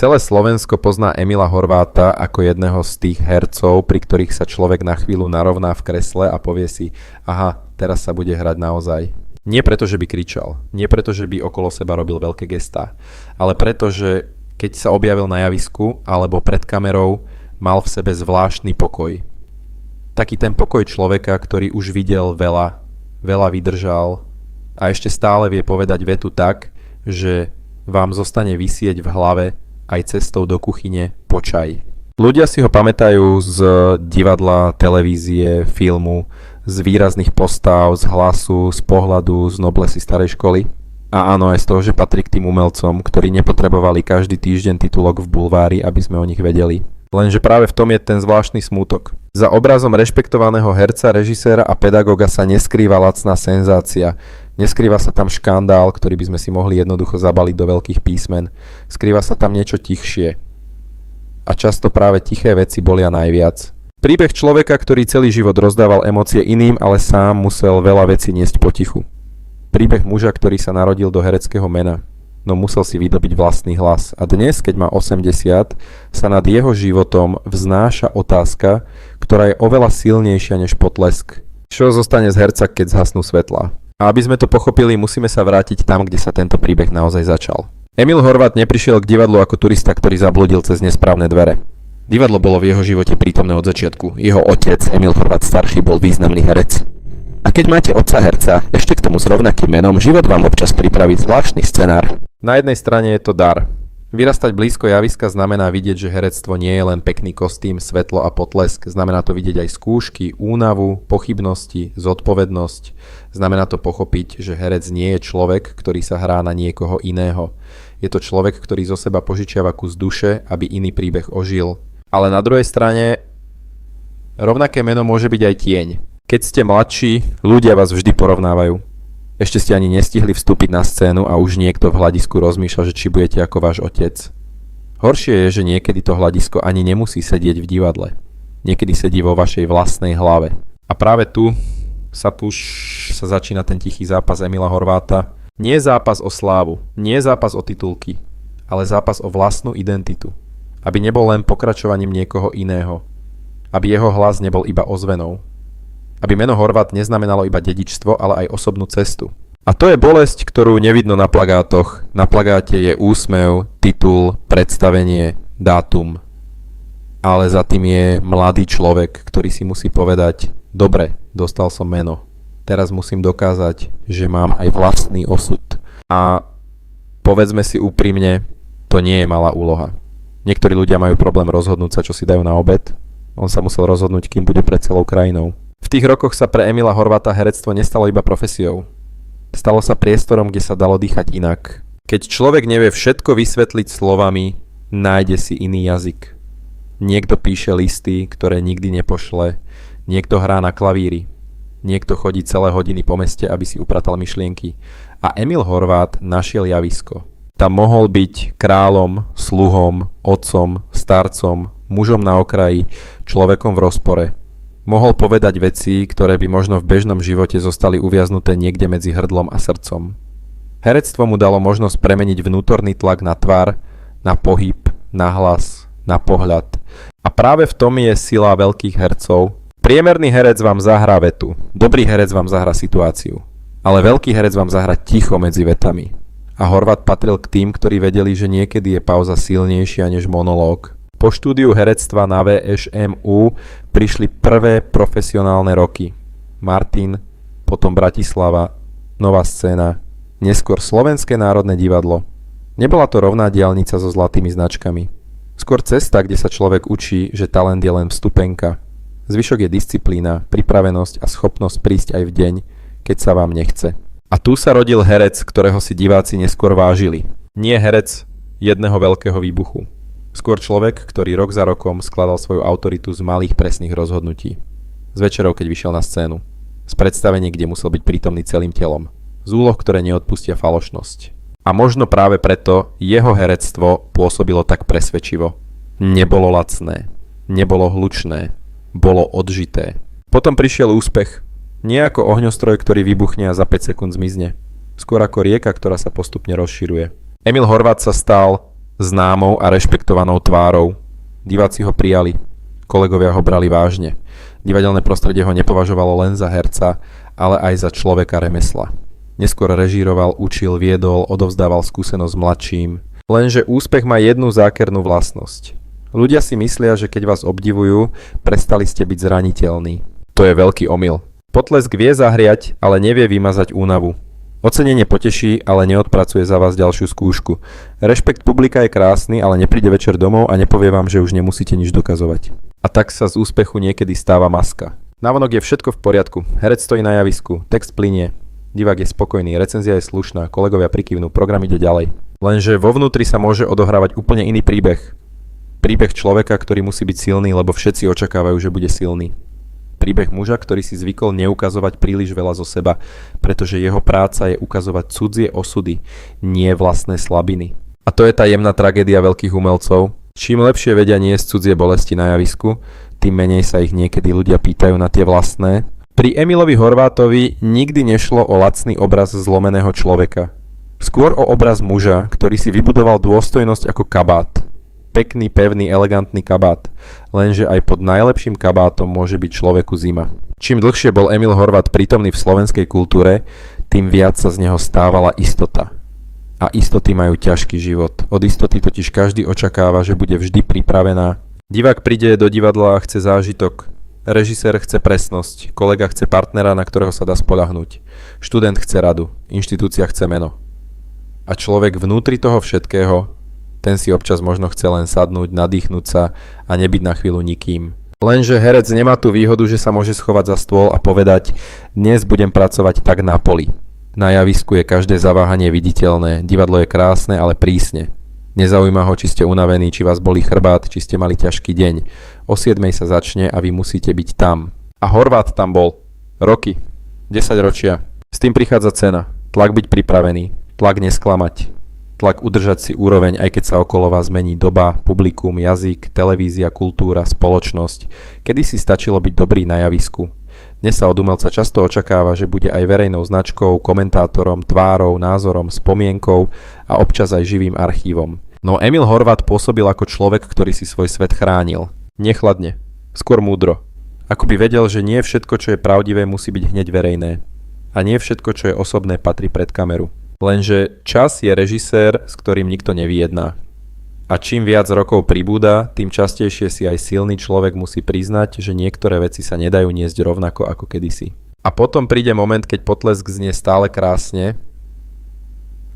Celé Slovensko pozná Emila Horváta ako jedného z tých hercov, pri ktorých sa človek na chvíľu narovná v kresle a povie si, aha, teraz sa bude hrať naozaj. Nie preto, že by kričal, nie preto, že by okolo seba robil veľké gestá, ale preto, že keď sa objavil na javisku alebo pred kamerou, mal v sebe zvláštny pokoj. Taký ten pokoj človeka, ktorý už videl veľa vydržal a ešte stále vie povedať vetu tak, že vám zostane visieť v hlave aj cestou do kuchyne po čaj. Ľudia si ho pamätajú z divadla, televízie, filmu, z výrazných postáv, z hlasu, z pohľadu, z noblesy starej školy. A áno, aj z toho, že patrí k tým umelcom, ktorí nepotrebovali každý týždeň titulok v bulvári, aby sme o nich vedeli. Lenže práve v tom je ten zvláštny smútok. Za obrazom rešpektovaného herca, režiséra a pedagóga sa neskrýva lacná senzácia. Neskrýva sa tam škandál, ktorý by sme si mohli jednoducho zabaliť do veľkých písmen. Skrýva sa tam niečo tichšie. A často práve tiché veci bolia najviac. Príbeh človeka, ktorý celý život rozdával emócie iným, ale sám musel veľa vecí niesť potichu. Príbeh muža, ktorý sa narodil do hereckého mena, no musel si vydobiť vlastný hlas. A dnes, keď má 80, sa nad jeho životom vznáša otázka, ktorá je oveľa silnejšia než potlesk. Čo zostane z herca, keď zhasnú svetlá? A aby sme to pochopili, musíme sa vrátiť tam, kde sa tento príbeh naozaj začal. Emil Horvát neprišiel k divadlu ako turista, ktorý zabludil cez nesprávne dvere. Divadlo bolo v jeho živote prítomné od začiatku. Jeho otec, Emil Horvát starší, bol významný herec. A keď máte otca herca, ešte k tomu s rovnakým menom, život vám občas pripraví zvláštny scenár. Na jednej strane je to dar. Vyrastať blízko javiska znamená vidieť, že herectvo nie je len pekný kostým, svetlo a potlesk. Znamená to vidieť aj skúšky, únavu, pochybnosti, zodpovednosť. Znamená to pochopiť, že herec nie je človek, ktorý sa hrá na niekoho iného. Je to človek, ktorý zo seba požičiava kus duše, aby iný príbeh ožil. Ale na druhej strane rovnaké meno môže byť aj tieň. Keď ste mladší, ľudia vás vždy porovnávajú. Ešte ste ani nestihli vstúpiť na scénu a už niekto v hľadisku rozmýšľa, že či budete ako váš otec. Horšie je, že niekedy to hľadisko ani nemusí sedieť v divadle. Niekedy sedí vo vašej vlastnej hlave. A práve tu sa začína ten tichý zápas Emila Horváta. Nie zápas o slávu, nie zápas o titulky, ale zápas o vlastnú identitu. Aby nebol len pokračovaním niekoho iného. Aby jeho hlas nebol iba ozvenou. Aby meno Horvát neznamenalo iba dedičstvo, ale aj osobnú cestu. A to je bolesť, ktorú nevidno na plagátoch. Na plagáte je úsmev, titul, predstavenie, dátum. Ale za tým je mladý človek, ktorý si musí povedať, dobre, dostal som meno. Teraz musím dokázať, že mám aj vlastný osud. A povedzme si úprimne, to nie je malá úloha. Niektorí ľudia majú problém rozhodnúť sa, čo si dajú na obed. On sa musel rozhodnúť, kým bude pred celou krajinou. V tých rokoch sa pre Emila Horváta herectvo nestalo iba profesiou. Stalo sa priestorom, kde sa dalo dýchať inak. Keď človek nevie všetko vysvetliť slovami, nájde si iný jazyk. Niekto píše listy, ktoré nikdy nepošle. Niekto hrá na klavíri. Niekto chodí celé hodiny po meste, aby si upratal myšlienky. A Emil Horvát našiel javisko. Tam mohol byť kráľom, sluhom, otcom, starcom, mužom na okraji, človekom v rozpore. Mohol povedať veci, ktoré by možno v bežnom živote zostali uviaznuté niekde medzi hrdlom a srdcom. Herectvo mu dalo možnosť premeniť vnútorný tlak na tvár, na pohyb, na hlas, na pohľad. A práve v tom je sila veľkých hercov. Priemerný herec vám zahrá vetu, dobrý herec vám zahrá situáciu, ale veľký herec vám zahrá ticho medzi vetami. A Horvát patril k tým, ktorí vedeli, že niekedy je pauza silnejšia než monológ. Po štúdiu herectva na VŠMU prišli prvé profesionálne roky. Martin, potom Bratislava, Nová scéna, neskôr Slovenské národné divadlo. Nebola to rovná diaľnica so zlatými značkami. Skôr cesta, kde sa človek učí, že talent je len vstupenka. Zvyšok je disciplína, pripravenosť a schopnosť prísť aj v deň, keď sa vám nechce. A tu sa rodil herec, ktorého si diváci neskôr vážili. Nie herec jedného veľkého výbuchu. Skôr človek, ktorý rok za rokom skladal svoju autoritu z malých presných rozhodnutí. Z večerov, keď vyšiel na scénu. Z predstavení, kde musel byť prítomný celým telom. Z úloh, ktoré neodpustia falošnosť. A možno práve preto jeho herectvo pôsobilo tak presvedčivo. Nebolo lacné, nebolo hlučné, bolo odžité. Potom prišiel úspech. Nie ako ohňostroj, ktorý vybuchne a za 5 sekúnd zmizne. Skôr ako rieka, ktorá sa postupne rozširuje. Emil Horvát sa stal známou a rešpektovanou tvárou. Diváci ho prijali, kolegovia ho brali vážne. Divadelné prostredie ho nepovažovalo len za herca, ale aj za človeka remesla. Neskôr režíroval, učil, viedol, odovzdával skúsenosť mladším. Lenže úspech má jednu zákernú vlastnosť. Ľudia si myslia, že keď vás obdivujú, prestali ste byť zraniteľní. To je veľký omyl. Potlesk vie zahriať, ale nevie vymazať únavu. Ocenenie poteší, ale neodpracuje za vás ďalšiu skúšku. Rešpekt publika je krásny, ale nepríde večer domov a nepovie vám, že už nemusíte nič dokazovať. A tak sa z úspechu niekedy stáva maska. Navonok je všetko v poriadku, herec stojí na javisku, text plynie, divák je spokojný, recenzia je slušná, kolegovia prikývnú, program ide ďalej. Lenže vo vnútri sa môže odohrávať úplne iný príbeh. Príbeh človeka, ktorý musí byť silný, lebo všetci očakávajú, že bude silný. Príbeh muža, ktorý si zvykol neukazovať príliš veľa zo seba, pretože jeho práca je ukazovať cudzie osudy, nie vlastné slabiny. A to je tá jemná tragédia veľkých umelcov. Čím lepšie vedia niesť cudzie bolesti na javisku, tým menej sa ich niekedy ľudia pýtajú na tie vlastné. Pri Emilovi Horvátovi nikdy nešlo o lacný obraz zlomeného človeka. Skôr o obraz muža, ktorý si vybudoval dôstojnosť ako kabát. Pekný, pevný, elegantný kabát. Lenže aj pod najlepším kabátom môže byť človeku zima. Čím dlhšie bol Emil Horvát prítomný v slovenskej kultúre, tým viac sa z neho stávala istota. A istoty majú ťažký život. Od istoty totiž každý očakáva, že bude vždy pripravená. Divák príde do divadla a chce zážitok. Režisér chce presnosť. Kolega chce partnera, na ktorého sa dá spoľahnúť. Študent chce radu. Inštitúcia chce meno. A človek vnútri toho všetkého, ten si občas možno chce len sadnúť, nadýchnúť sa a nebyť na chvíľu nikým. Lenže herec nemá tú výhodu, že sa môže schovať za stôl a povedať: dnes budem pracovať tak na poli. Na javisku je každé zaváhanie viditeľné, divadlo je krásne, ale prísne. Nezaujíma ho, či ste unavení, či vás bolí chrbát, či ste mali ťažký deň. O 7:00 sa začne a vy musíte byť tam. A Horvát tam bol. Roky. 10 ročia. S tým prichádza cena. Tlak byť pripravený. Tlak nesklamať. Tlak udržať si úroveň, aj keď sa okolo vás mení doba, publikum, jazyk, televízia, kultúra, spoločnosť. Kedy si stačilo byť dobrý na javisku. Dnes sa od umelca často očakáva, že bude aj verejnou značkou, komentátorom, tvárou, názorom, spomienkou a občas aj živým archívom. No Emil Horvát pôsobil ako človek, ktorý si svoj svet chránil. Nechladne, skôr múdro. Ako by vedel, že nie všetko, čo je pravdivé, musí byť hneď verejné. A nie všetko, čo je osobné, patrí pred kameru. Lenže čas je režisér, s ktorým nikto nevyjedná. A čím viac rokov pribúda, tým častejšie si aj silný človek musí priznať, že niektoré veci sa nedajú niesť rovnako ako kedysi. A potom príde moment, keď potlesk znie stále krásne,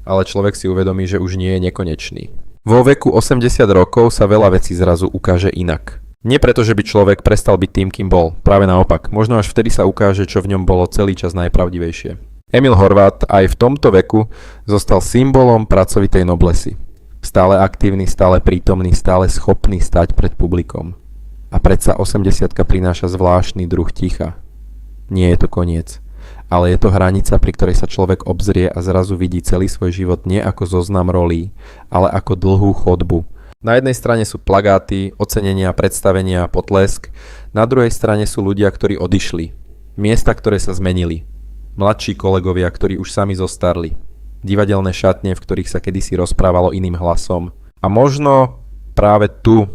ale človek si uvedomí, že už nie je nekonečný. Vo veku 80 rokov sa veľa vecí zrazu ukáže inak. Nie preto, že by človek prestal byť tým, kým bol. Práve naopak. Možno až vtedy sa ukáže, čo v ňom bolo celý čas najpravdivejšie. Emil Horvát aj v tomto veku zostal symbolom pracovitej noblesy. Stále aktívny, stále prítomný, stále schopný stať pred publikom. A predsa 80-ka prináša zvláštny druh ticha. Nie je to koniec, ale je to hranica, pri ktorej sa človek obzrie a zrazu vidí celý svoj život nie ako zoznam rolí, ale ako dlhú chodbu. Na jednej strane sú plagáty, ocenenia, predstavenia, potlesk, na druhej strane sú ľudia, ktorí odišli. Miesta, ktoré sa zmenili. Mladší kolegovia, ktorí už sami zostarli. Divadelné šatne, v ktorých sa kedysi rozprávalo iným hlasom. A možno práve tu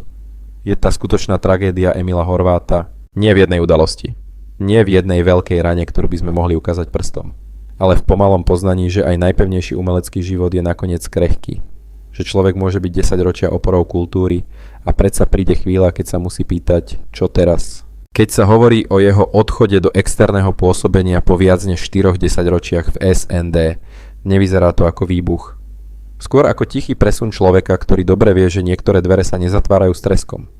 je tá skutočná tragédia Emila Horváta. Nie v jednej udalosti. Nie v jednej veľkej rane, ktorú by sme mohli ukázať prstom. Ale v pomalom poznaní, že aj najpevnejší umelecký život je nakoniec krehký. Že človek môže byť 10 ročia oporou kultúry a predsa príde chvíľa, keď sa musí pýtať, čo teraz. Keď sa hovorí o jeho odchode do externého pôsobenia po viac než 4 desaťročiach v SND, nevyzerá to ako výbuch. Skôr ako tichý presun človeka, ktorý dobre vie, že niektoré dvere sa nezatvárajú s treskom.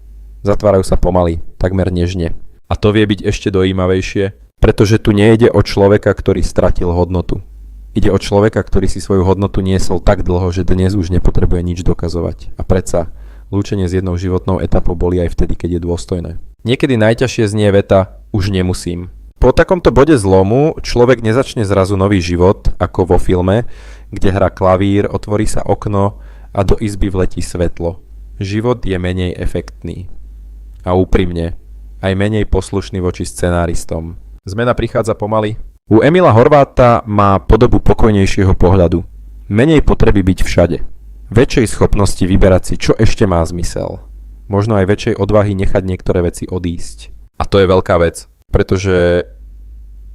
Zatvárajú sa pomaly, takmer nežne. A to vie byť ešte dojímavejšie, pretože tu nejde o človeka, ktorý stratil hodnotu. Ide o človeka, ktorý si svoju hodnotu niesol tak dlho, že dnes už nepotrebuje nič dokazovať. A predsa, lúčenie s jednou životnou etapou boli aj vtedy, keď je dôstojné. Niekedy najťažšie znie veta už nemusím. Po takomto bode zlomu človek nezačne zrazu nový život, ako vo filme, kde hrá klavír, otvorí sa okno a do izby vletí svetlo. Život je menej efektný. A úprimne, aj menej poslušný voči scenáristom. Zmena prichádza pomaly. U Emila Horváta má podobu pokojnejšieho pohľadu. Menej potreby byť všade. väčšej schopnosti vyberať si, čo ešte má zmysel. Možno aj väčšej odvahy nechať niektoré veci odísť. A to je veľká vec, pretože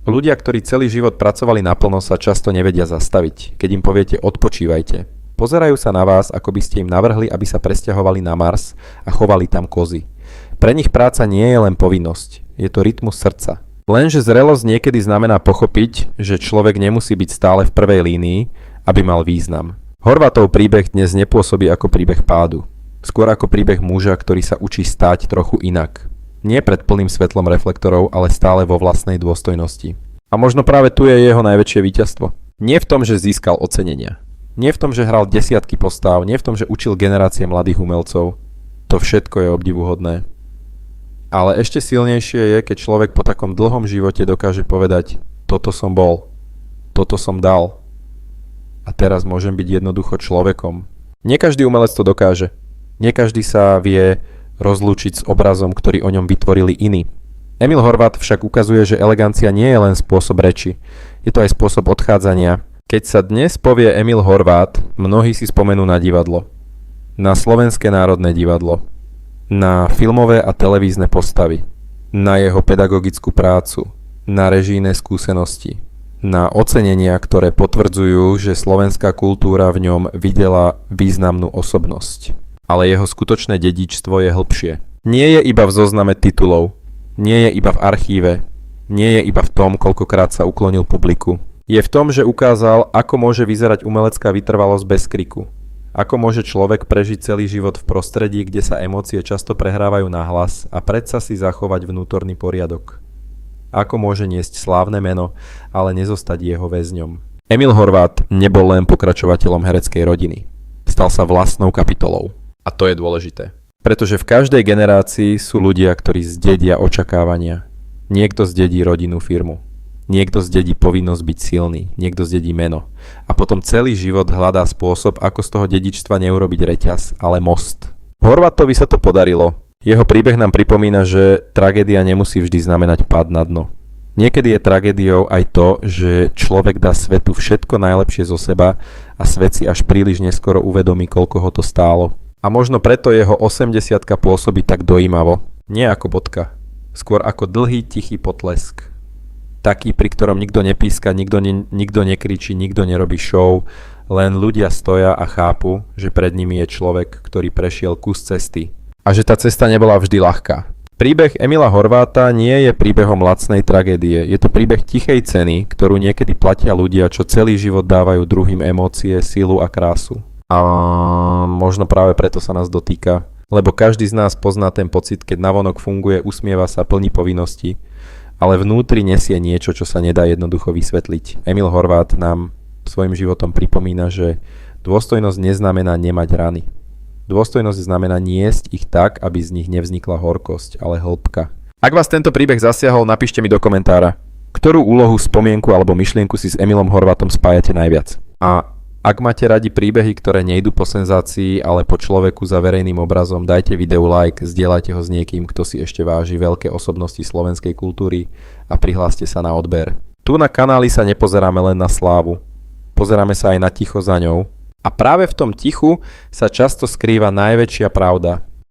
ľudia, ktorí celý život pracovali naplno, sa často nevedia zastaviť, keď im poviete odpočívajte. Pozerajú sa na vás, ako by ste im navrhli, aby sa presťahovali na Mars a chovali tam kozy. Pre nich práca nie je len povinnosť, je to rytmus srdca. Lenže zrelosť niekedy znamená pochopiť, že človek nemusí byť stále v prvej línii, aby mal význam. Horvátov príbeh dnes nepôsobí ako príbeh pádu. Skôr ako príbeh muža, ktorý sa učí stáť trochu inak. Nie pred plným svetlom reflektorov, ale stále vo vlastnej dôstojnosti. A možno práve tu je jeho najväčšie víťazstvo. Nie v tom, že získal ocenenia. Nie v tom, že hral desiatky postáv, nie v tom, že učil generácie mladých umelcov. To všetko je obdivuhodné. Ale ešte silnejšie je, keď človek po takom dlhom živote dokáže povedať toto som bol, toto som dal a teraz môžem byť jednoducho človekom. Nie každý umelec to dokáže. Nie každý sa vie rozlúčiť s obrazom, ktorý o ňom vytvorili iní. Emil Horváth však ukazuje, že elegancia nie je len spôsob reči, je to aj spôsob odchádzania. Keď sa dnes povie Emil Horváth, mnohí si spomenú na divadlo. Na Slovenské národné divadlo. Na filmové a televízne postavy. Na jeho pedagogickú prácu. Na režijné skúsenosti. Na ocenenia, ktoré potvrdzujú, že slovenská kultúra v ňom videla významnú osobnosť. Ale jeho skutočné dedičstvo je hlbšie. Nie je iba v zozname titulov. Nie je iba v archíve. Nie je iba v tom, koľkokrát sa uklonil publiku. Je v tom, že ukázal, ako môže vyzerať umelecká vytrvalosť bez kriku. Ako môže človek prežiť celý život v prostredí, kde sa emócie často prehrávajú na hlas a predsa si zachovať vnútorný poriadok. Ako môže niesť slávne meno, ale nezostať jeho väzňom. Emil Horváth nebol len pokračovateľom hereckej rodiny. Stal sa vlastnou kapitolou. A to je dôležité. Pretože v každej generácii sú ľudia, ktorí zdedia očakávania. Niekto zdedí rodinnú firmu. Niekto zdedí povinnosť byť silný, niekto zdedí meno. A potom celý život hľadá spôsob, ako z toho dedičstva neurobiť reťaz, ale most. Horvátovi sa to podarilo. Jeho príbeh nám pripomína, že tragédia nemusí vždy znamenať pád na dno. Niekedy je tragédiou aj to, že človek dá svetu všetko najlepšie zo seba a svet si až príliš neskoro uvedomí, koľko ho to stálo. A možno preto jeho 80-ka pôsobí tak dojímavo. Nie ako bodka, skôr ako dlhý, tichý potlesk. Taký, pri ktorom nikto nepíska, nikto nekričí, nikto nerobí show, len ľudia stoja a chápu, že pred nimi je človek, ktorý prešiel kus cesty. A že tá cesta nebola vždy ľahká. Príbeh Emila Horvátha nie je príbehom lacnej tragédie, je to príbeh tichej ceny, ktorú niekedy platia ľudia, čo celý život dávajú druhým emócie, silu a krásu. A možno práve preto sa nás dotýka, lebo každý z nás pozná ten pocit, keď navonok funguje, usmieva sa, plní povinnosti, ale vnútri nesie niečo, čo sa nedá jednoducho vysvetliť. Emil Horváth nám svojim životom pripomína, že dôstojnosť neznamená nemať rany. Dôstojnosť znamená niesť ich tak, aby z nich nevznikla horkosť, ale hĺbka. Ak vás tento príbeh zasiahol, napíšte mi do komentára, ktorú úlohu, spomienku alebo myšlienku si s Emilom Horváthom spájate najviac. A ak máte radi príbehy, ktoré nejdú po senzácii, ale po človeku za verejným obrazom, dajte videu like, zdieľajte ho s niekým, kto si ešte váži veľké osobnosti slovenskej kultúry a prihláste sa na odber. Tu na kanáli sa nepozeráme len na slávu, pozeráme sa aj na ticho za ňou. A práve v tom tichu sa často skrýva najväčšia pravda.